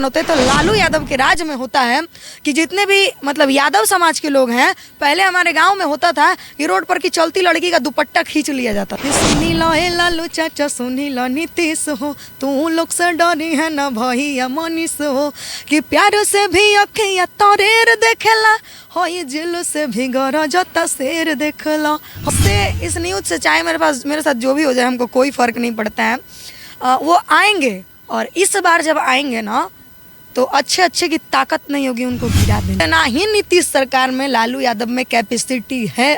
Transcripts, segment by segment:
होते तो लालू यादव के राज में होता है कि जितने भी मतलब यादव समाज के लोग हैं, पहले हमारे गांव में होता था कि रोड पर की चलती लड़की का दुपट्टा खींच लिया जाता था। सुनी लो ए लालू चाचा, सुनी लो नीतीश हो, तू लोग से डरी है न भैया मनीष हो, कि प्यार से भी अखिया तोरेर देखेला, हो ये जिल से भी गरजता शेर देखला। इस न्यूज़ से चाहे मेरे साथ जो भी हो जाए, हमको कोई फर्क नहीं पड़ता है। वो आएंगे और इस बार जब आएंगे ना तो अच्छे की ताकत नहीं होगी उनको गिरा देना। ना ही नीतीश सरकार में लालू यादव में कैपेसिटी है।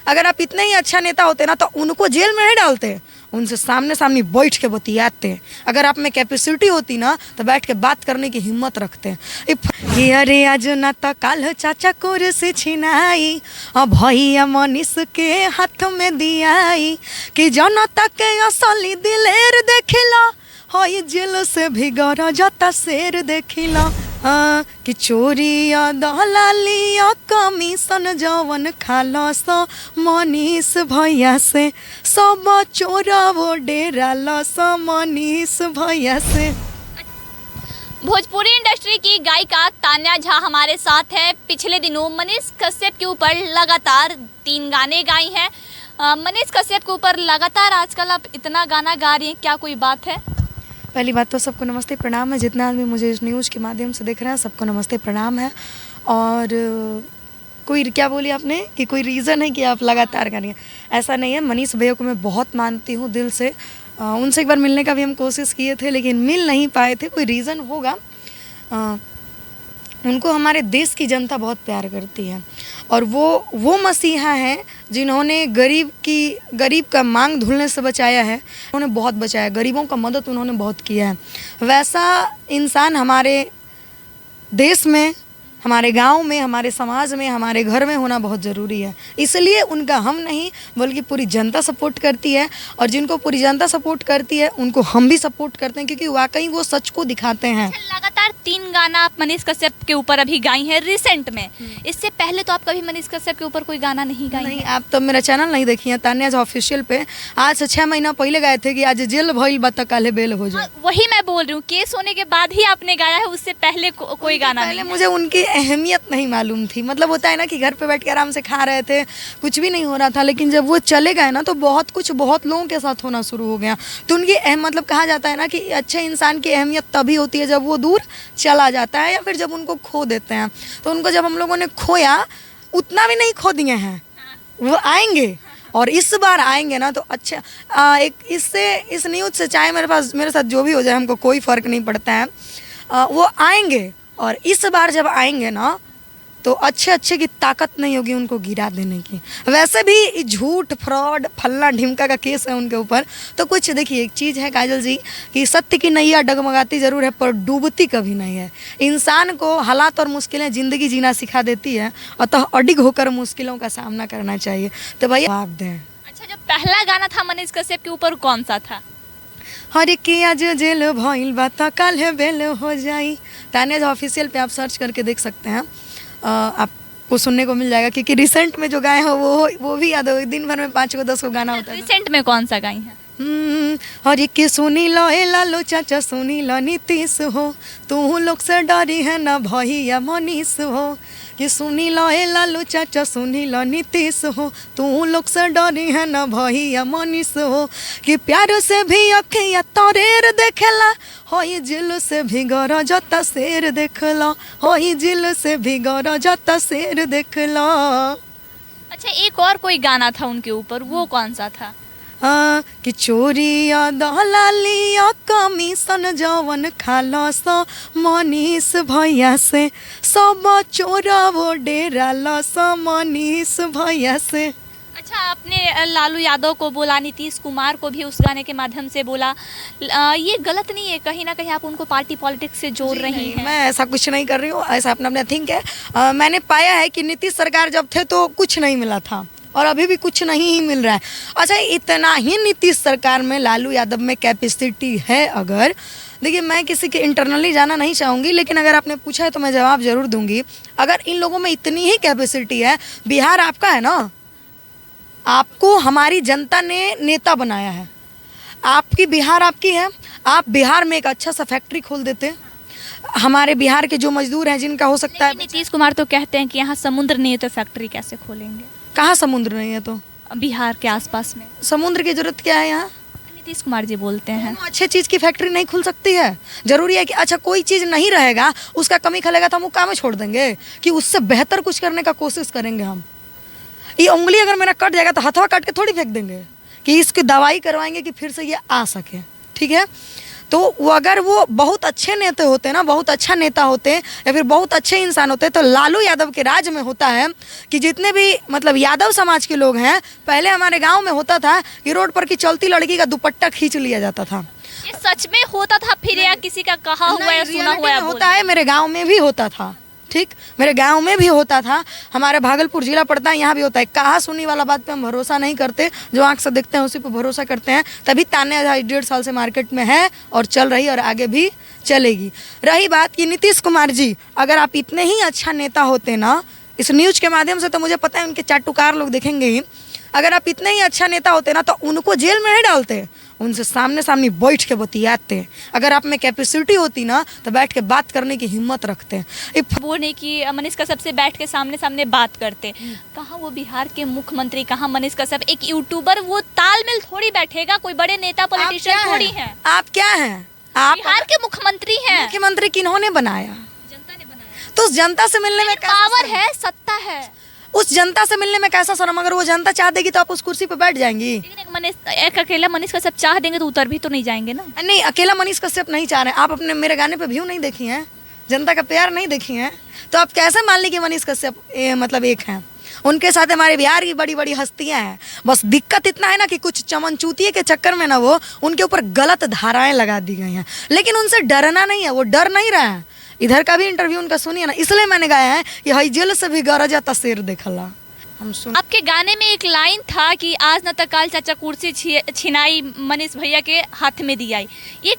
अगर आप इतने ही अच्छा नेता होते ना तो उनको जेल में नहीं डालते, उनसे सामने सामने बैठ के बतियाते। अगर आप में कैपेसिटी होती ना तो बैठ के बात करने की हिम्मत रखते। अरे आज ना तो काल चाचा कुर्सी छिनाई, भैया मनीष के हाथ में दियाई, कि जनता के असली दिलेर देखिला, हो ये जेल से भी गरजता शेर देखिला। कि चोरी या दलाली या कमीशन जवन खाला सा मनीष भैया से, सब चोरा वो डेरा ला सा मनीष भैया से। भोजपुरी इंडस्ट्री की गायिका तान्या झा हमारे साथ है। पिछले दिनों मनीष कश्यप के ऊपर लगातार 3 गाने गाई हैं। मनीष कश्यप के ऊपर लगातार आजकल आप इतना गाना गा रही हैं, क्या कोई बात है? पहली बात तो सबको नमस्ते प्रणाम है। जितना आदमी मुझे इस न्यूज़ के माध्यम से देख रहा है सबको नमस्ते प्रणाम है। और कोई क्या बोली आपने कि कोई रीज़न है कि आप लगातार गा रही हैं? ऐसा नहीं है। मनीष भैया को मैं बहुत मानती हूँ दिल से। उनसे एक बार मिलने का भी हम कोशिश किए थे लेकिन मिल नहीं पाए थे। कोई रीज़न होगा। उनको हमारे देश की जनता बहुत प्यार करती है और वो मसीहा हैं जिन्होंने गरीब का मांग धुलने से बचाया है। उन्होंने बहुत बचाया, गरीबों का मदद उन्होंने बहुत किया है। वैसा इंसान हमारे देश में, हमारे गांव में, हमारे समाज में, हमारे घर में होना बहुत ज़रूरी है। इसलिए उनका हम नहीं बल्कि पूरी जनता सपोर्ट करती है और जिनको पूरी जनता सपोर्ट करती है उनको हम भी सपोर्ट करते हैं क्योंकि वाकई वो सच को दिखाते हैं। लगातार 3 गाना आप मनीष कश्यप के ऊपर अभी गाई हैं रिसेंट में। इससे पहले तो आप कभी मनीष कश्यप के ऊपर कोई गाना नहीं गाई? नहीं, आप तो मेरा चैनल नहीं देखी है तान्या झा ऑफिशियल पे। आज से 6 महीना पहले गए थे कि आज जेल भइल बा त काले बेल हो जाए। वही मैं बोल रही हूँ, केस होने के बाद ही आपने गाया है, उससे पहले कोई गाना नहीं? मुझे उनकी अहमियत नहीं मालूम थी। मतलब होता है ना कि घर पे बैठ के आराम से खा रहे थे, कुछ भी नहीं हो रहा था, लेकिन जब वो चले गए ना तो बहुत लोगों के साथ होना शुरू हो गया। तो उनकी मतलब कहा जाता है ना कि अच्छे इंसान की अहमियत तभी होती है जब वो दूर चला जाता है या फिर जब उनको खो देते हैं। तो उनको जब हम लोगों ने खोया उतना भी नहीं खो दिए हैं। वो आएंगे और इस बार आएंगे ना तो अच्छा। इस न्यूज़ से चाहे मेरे साथ जो भी हो जाए, हमको कोई फ़र्क नहीं पड़ता है। वो आएंगे और इस बार जब आएंगे ना तो अच्छे की ताकत नहीं होगी उनको गिरा देने की। वैसे भी झूठ, फ्रॉड, फल्ला ढिमका का केस है उनके ऊपर। तो कुछ देखिए, एक चीज़ है काजल जी कि सत्य की नैया डगमगाती ज़रूर है पर डूबती कभी नहीं है। इंसान को हालात और मुश्किलें ज़िंदगी जीना सिखा देती है, अतः अडिग होकर मुश्किलों का सामना करना चाहिए। तो भाई आप दें। अच्छा, जो पहला गाना था मनीष कश्यप के ऊपर कौन सा था? हर की आज जेल भइल बा त काल्हे बेल हो जाई। तान्या झा ऑफिशियल पे आप सर्च करके देख सकते हैं। आपको सुनने को मिल जाएगा क्योंकि रिसेंट में जो गाए हैं वो भी याद हो। दिन भर में 5 को 10 को गाना होता है। रिसेंट में कौन सा गाई है? हर की सुनी लो ए लालू चाचा, सुनी लो नीतीश हो, तू लोग से डरी है न भैया मनीष हो, कि सुनी लो ए लालू चाचा, सुनी लो नीतीश हो, तू लोग से डरी है न भैया मनीष हो, कि प्यार से भी अखिया तोरेर देखेला, हो ये जिल से भी गरजता शेर देखला, हो ये जिल से भी गरजता शेर देखला। अच्छा, एक और कोई गाना था उनके ऊपर, वो कौन सा था? कि चोरी या दलाली या कमीशन जवन खाला सा मनीष भैया से, सब चोरा वो डेरा ला सा मनीष भैया से। अच्छा, आपने लालू यादव को बोला, नीतीश कुमार को भी उस गाने के माध्यम से बोला। ये गलत नहीं है? कहीं ना कहीं आप उनको पार्टी पॉलिटिक्स से जोड़ रही हैं। मैं ऐसा कुछ नहीं कर रही हूँ, ऐसा अपना थिंक है। मैंने पाया है कि नीतीश सरकार जब थे तो कुछ नहीं मिला था और अभी भी कुछ नहीं ही मिल रहा है। अच्छा, इतना ही नीतीश सरकार में लालू यादव में कैपेसिटी है। अगर देखिए, मैं किसी के इंटरनली जाना नहीं चाहूँगी, लेकिन अगर आपने पूछा है तो मैं जवाब ज़रूर दूंगी। अगर इन लोगों में इतनी ही कैपेसिटी है, बिहार आपका है ना, आपको हमारी जनता ने नेता बनाया है, आपकी बिहार आपकी है, आप बिहार में एक अच्छा सा फैक्ट्री खोल देते, हमारे बिहार के जो मजदूर हैं जिनका हो सकता है। नीतीश कुमार तो कहते हैं कि यहाँ समुद्र नहीं है तो फैक्ट्री कैसे खोलेंगे? कहाँ समुद्र नहीं है तो? बिहार के आसपास में समुद्र की जरूरत क्या है यहाँ? नीतीश कुमार जी बोलते हैं। अच्छे चीज की फैक्ट्री नहीं खुल सकती है? जरूरी है कि अच्छा कोई चीज नहीं रहेगा, उसका कमी खलेगा तो हम वो काम में छोड़ देंगे कि उससे बेहतर कुछ करने का कोशिश करेंगे हम? ये उंगली अगर मेरा कट जाएगा तो हथवा काट के थोड़ी फेंक देंगे कि इसकी दवाई करवाएंगे कि फिर से ये आ सके। ठीक है, तो वो अगर वो बहुत अच्छे नेता होते ना, बहुत अच्छा नेता होते या फिर बहुत अच्छे इंसान होते, तो लालू यादव के राज में होता है कि जितने भी मतलब यादव समाज के लोग हैं, पहले हमारे गांव में होता था कि रोड पर की चलती लड़की का दुपट्टा खींच लिया जाता था। ये सच में होता था फिर या किसी का कहा हुआ या सुना हुआ है? होता है, मेरे गाँव में भी होता था। ठीक, मेरे गांव में भी होता था, हमारे भागलपुर जिला पड़ता है, यहाँ भी होता है। कहा सुनी वाला बात पे हम भरोसा नहीं करते, जो आंख से देखते हैं उसी पे भरोसा करते हैं। तभी तान्या 1.5 साल से मार्केट में है और चल रही और आगे भी चलेगी। रही बात कि नीतीश कुमार जी, अगर आप इतने ही अच्छा नेता होते ना, इस न्यूज़ के माध्यम से तो मुझे पता है उनके चाटुकार लोग देखेंगे ही, अगर आप इतने ही अच्छा नेता होते ना तो उनको जेल में नहीं डालते, उनसे सामने सामने बैठ के बतियाते। अगर आप में कैपेसिटी होती ना तो बैठ के बात करने की हिम्मत रखते। वो नहीं कि मनीष कश्यप से बैठ के सामने सामने बात करते। कहाँ वो बिहार के मुख्यमंत्री, कहाँ मनीष कश्यप एक यूट्यूबर, वो तालमेल थोड़ी बैठेगा, कोई बड़े नेता पॉलिटिशियन थोड़ी है। आप क्या हैं? आप बिहार के मुख्यमंत्री हैं। मुख्यमंत्री किन्होंने बनाया? जनता ने बनाया। तो उस जनता से मिलने में पावर है, सत्ता है, उस जनता से मिलने में कैसा शर्म? अगर वो जनता चाह देगी तो आप उस कुर्सी पे बैठ जाएंगी। लेकिन एक अकेला मनीष कश्यप चाह देंगे तो उतर भी तो नहीं जाएंगे ना। नहीं, अकेला मनीष कश्यप नहीं चाह रहे हैं। आप अपने मेरे गाने पे व्यू नहीं देखी हैं, जनता का प्यार नहीं देखी हैं, तो आप कैसे मान ली कि मनीष कश्यप मतलब एक हैं? उनके साथ हमारे बिहार की बड़ी बड़ी हस्तियां हैं। बस दिक्कत इतना है ना कि कुछ चमनचूतिये के चक्कर में ना वो उनके ऊपर गलत धाराएं लगा दी गई हैं, लेकिन उनसे डरना नहीं है, वो डर नहीं रहा है। इधर का भी इंटरव्यू उनका सुनिए ना, इसलिए मैंने गाया है कि हई जेल से भी गरजा शेर देखला। हम सुन, आपके गाने में एक लाइन था कि आज न तो काल चाचा कुर्सी छिनाई मनीष भैया के हाथ में दी आई, ये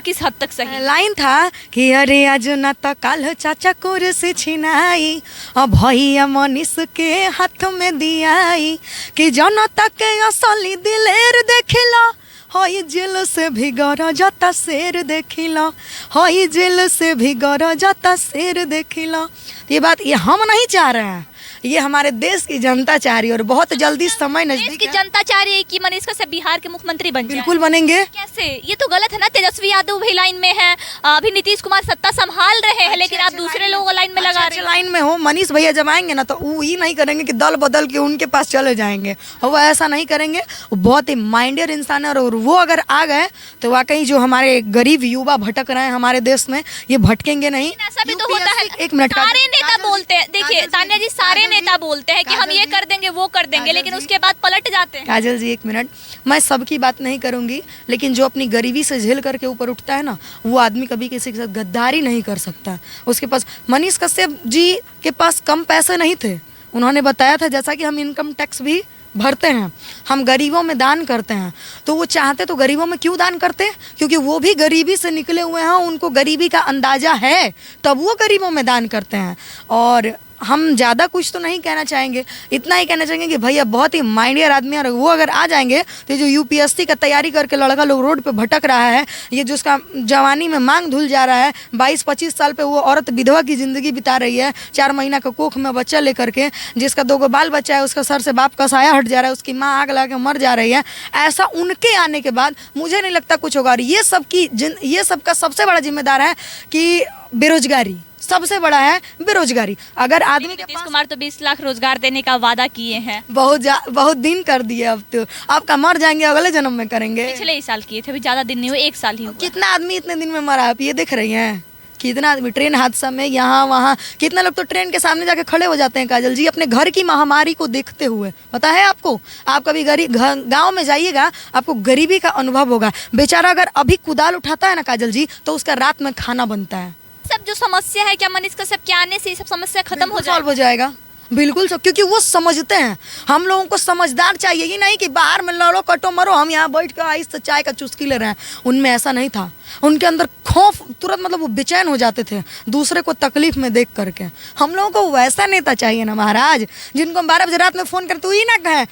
किस हद तक सही लाइन था कि अरे आज न तो काल चाचा कुर्सी छिनाई और भैया मनीष के हाथ में दियाई कि जनता के असली दिलेर देखिला, हई जेल से भी गरजा शेर देखिला, हई जेल से भी गरजा शेर देखिला। ये बात ये हम नहीं चाह रहे हैं, ये हमारे देश की जनता चाह रही है और बहुत जल्दी समय नजदीक की जनता चाह रही है कि मनीष कश्यप बिहार के मुख्यमंत्री बन जाए। बिल्कुल बनेंगे। कैसे? ये तो गलत है ना। तेजस्वी यादव भी लाइन में है, अभी नीतीश कुमार सत्ता संभाल रहे हैं, लेकिन आप दूसरे लोगों को लाइन में लगा रहे हैं। लाइन में हो, मनीष भैया जब आएंगे ना तो वो ये नहीं करेंगे कि दल बदल के उनके पास चले जाएंगे, वो ऐसा नहीं करेंगे। वो बहुत ही माइंडियर इंसान है और वो अगर आ गए तो वाकई जो हमारे गरीब युवा भटक रहे हैं हमारे देश में, ये भटकेंगे नहीं। ऐसा भी तो होता है, एक मिनट, सारे नेता बोलते हैं, देखिए तान्या जी, सारे नेता बोलते हैं कि हम ये कर देंगे वो कर देंगे, लेकिन उसके बाद पलट जाते हैं। काजल जी एक मिनट, मैं सबकी बात नहीं करूंगी, लेकिन जो अपनी गरीबी से झेल करके ऊपर उठता है ना, वो आदमी कभी किसी के साथ गद्दारी नहीं कर सकता। उसके पास, मनीष कश्यप जी के पास कम पैसे नहीं थे, उन्होंने बताया था जैसा कि हम इनकम टैक्स भी भरते हैं, हम गरीबों में दान करते हैं, तो वो चाहते तो गरीबों में क्यों दान करते? क्योंकि वो भी गरीबी से निकले हुए हैं, उनको गरीबी का अंदाजा है, तब वो गरीबों में दान करते हैं। और हम ज़्यादा कुछ तो नहीं कहना चाहेंगे, इतना ही कहना चाहेंगे कि भैया बहुत ही माइंडियर आदमी है और वो अगर आ जाएंगे तो जो यूपीएससी का तैयारी करके लड़का लोग रोड पे भटक रहा है, ये जो उसका जवानी में मांग धुल जा रहा है, 22-25 साल पे वो औरत विधवा की ज़िंदगी बिता रही है, 4 महीना का कोख में बच्चा लेकर के, जिसका 2 बाल बच्चा है, उसका सर से बाप का साया हट जा रहा है, उसकी माँ आग लगा के मर जा रही है, ऐसा उनके आने के बाद मुझे नहीं लगता कुछ होगा। और ये सबका सबसे बड़ा जिम्मेदार है कि बेरोजगारी, सबसे बड़ा है बेरोजगारी। अगर आदमी के नीतीश कुमार तो 20 लाख रोजगार देने का वादा किए हैं, बहुत दिन कर दिए, अब तो आपका मर जाएंगे, अगले जन्म में करेंगे। पिछले ही साल किए थे, अभी ज्यादा दिन नहीं हुए, 1 साल ही हुआ। कितना आदमी इतने दिन में मरा, आप ये देख रही हैं? कितना आदमी ट्रेन हादसा में, यहाँ वहाँ, कितना लोग तो ट्रेन के सामने जाके खड़े हो जाते हैं काजल जी, अपने घर की महामारी को देखते हुए। पता है आपको? आप कभी गाँव में जाइएगा, आपको गरीबी का अनुभव होगा। बेचारा अगर अभी कुदाल उठाता है ना काजल जी, तो उसका रात में खाना बनता है। सब जो समस्या है, क्या मनीष कश्यप के आने से ये सब समस्या खत्म हो जाएगा? बिल्कुल सब, क्योंकि वो समझते हैं। हम लोगों को समझदार चाहिए, ही नहीं कि बाहर में लड़ो कटो मरो, हम यहाँ बैठ कर आइस से चाय का चुस्की ले रहे हैं। उनमें ऐसा नहीं था, उनके अंदर खौफ तुरंत, मतलब वो बेचैन हो जाते थे दूसरे को तकलीफ में देख करके। हम लोगों को वैसा नेता चाहिए ना महाराज, जिनको हम 12 बजे रात में फ़ोन करते हुए ना कहें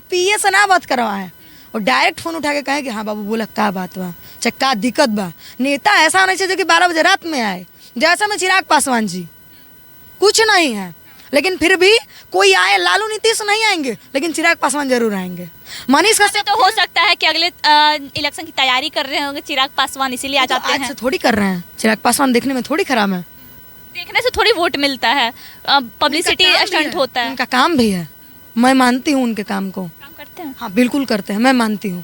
पिए से ना बात करवाएं, और डायरेक्ट फोन उठा के कहे कि हाँ बाबू बोला का बात बा, चाहे का दिक्कत बा। नेता ऐसा होना चाहिए जो कि 12 बजे रात में आए, जैसा में चिराग पासवान जी कुछ नहीं है, लेकिन फिर भी कोई आए, लालू नीतीश नहीं आएंगे लेकिन चिराग पासवान जरूर आएंगे। मनीष कश्यप तो हो सकता है कि अगले इलेक्शन की तैयारी कर रहे होंगे चिराग पासवान, इसीलिए आ जाते आज हैं। से थोड़ी कर रहे हैं, चिराग पासवान देखने में थोड़ी खराब है, देखने से थोड़ी वोट मिलता है, पब्लिसिटी उनका काम भी स्टंट है, होता है। उनका काम भी है, मैं मानती हूँ उनके काम को। काम करते हैं। हाँ बिल्कुल करते हैं, मैं मानती हूँ।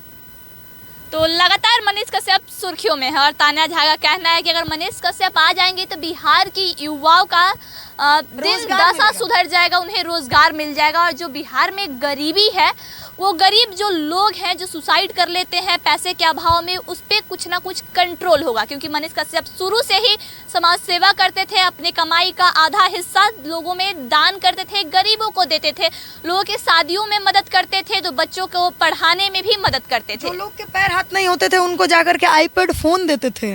तो लगातार मनीष कश्यप सुर्खियों में है और तान्या झा का कहना है कि अगर मनीष कश्यप आ जाएंगे तो बिहार की युवाओं का दिन रोजगार दशा मिलेगा। सुधर जाएगा, उन्हें रोजगार मिल जाएगा। और जो बिहार में गरीबी है, वो गरीब जो लोग हैं जो सुसाइड कर लेते हैं पैसे के अभाव में, उस पर कुछ ना कुछ कंट्रोल होगा। क्योंकि मनीष कश्यप शुरू से ही समाज सेवा करते थे, अपने कमाई का आधा हिस्सा लोगों में दान करते थे, गरीबों को देते थे, लोगों के शादियों में मदद करते थे, तो बच्चों को पढ़ाने में भी मदद करते थे। जो लोग के पैर हाथ नहीं होते थे उनको जाकर के आईपैड फोन देते थे,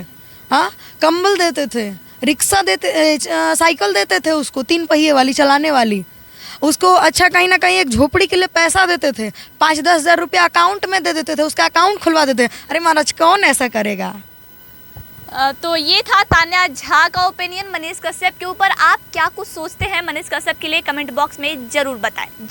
हाँ कंबल देते थे, रिक्शा देते, साइकिल देते थे उसको 3 पहिए वाली चलाने वाली, उसको अच्छा कहीं ना कहीं एक झोपड़ी के लिए पैसा देते थे, 5-10 हज़ार रुपया अकाउंट में दे देते थे, उसका अकाउंट खुलवा देते। अरे महाराज कौन ऐसा करेगा। तो ये था तान्या झा का ओपिनियन मनीष कश्यप के ऊपर। आप क्या कुछ सोचते हैं मनीष कश्यप के लिए कमेंट बॉक्स में जरूर बताएं। जय